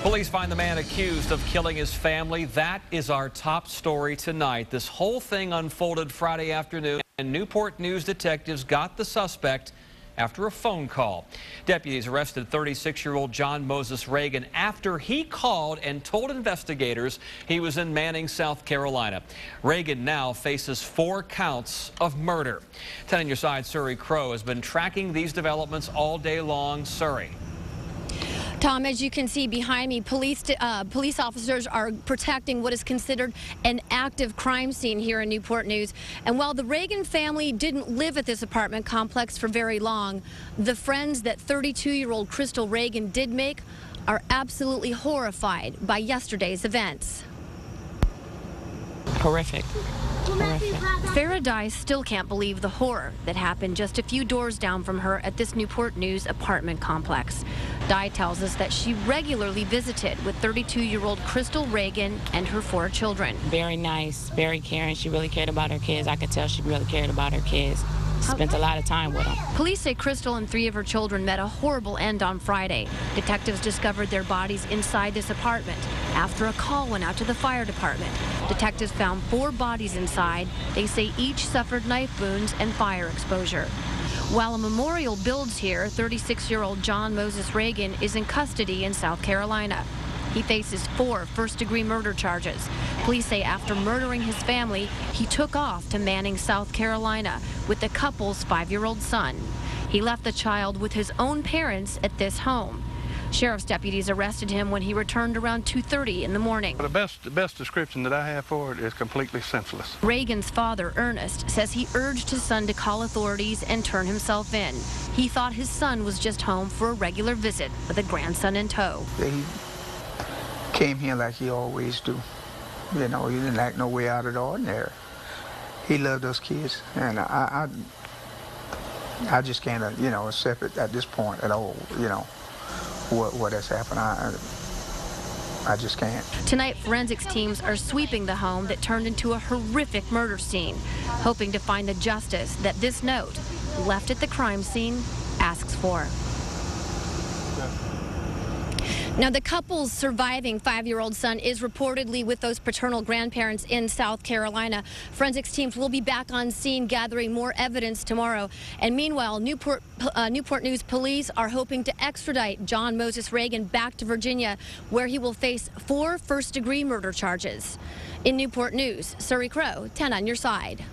Police find the man accused of killing his family. That is our top story tonight. This whole thing unfolded Friday afternoon, and Newport News detectives got the suspect after a phone call. Deputies arrested 36-year-old John Moses Ragin after he called and told investigators he was in Manning, South Carolina. Ragin now faces 4 counts of murder. 10 on your side, Surrey Crow has been tracking these developments all day long. Surrey. Tom, as you can see behind me, police officers are protecting what is considered an active crime scene here in Newport News. And while the Ragin family didn't live at this apartment complex for very long, the friends that 32-year-old Crystal Ragin did make are absolutely horrified by yesterday's events. Horrific. Farrah Dye still can't believe the horror that happened just a few doors down from her at this Newport News apartment complex. Dye tells us that she regularly visited with 32-year-old Crystal Ragin and her 4 children. Very nice, very caring. She really cared about her kids. I could tell she really cared about her kids. Spent a lot of time with them. Police say Crystal and 3 of her children met a horrible end on Friday. Detectives discovered their bodies inside this apartment after a call went out to the fire department. Detectives found 4 bodies inside. They say each suffered knife wounds and fire exposure. While a memorial builds here, 36-year-old John Moses Ragin is in custody in South Carolina. He faces 4 first-degree murder charges. Police say after murdering his family, he took off to Manning, South Carolina with the couple's 5-year-old son. He left the child with his own parents at this home. Sheriff's deputies arrested him when he returned around 2:30 in the morning. The best description that I have for it is completely senseless. Ragin's father, Earnest, says he urged his son to call authorities and turn himself in. He thought his son was just home for a regular visit with a grandson in tow. He came here like he always do. You know, he didn't act no way out of the ordinary. He loved those kids, and I just can't, accept it at this point at all, what has happened. I just can't. Tonight, forensics teams are sweeping the home that turned into a horrific murder scene, hoping to find the justice that this note, left at the crime scene, asks for. Now, the couple's surviving 5-year-old son is reportedly with those paternal grandparents in South Carolina. Forensics teams will be back on scene gathering more evidence tomorrow. And meanwhile, Newport News police are hoping to extradite John Moses Ragin back to Virginia, where he will face 4 first-degree murder charges. In Newport News, Surrey Crow, 10 on your side.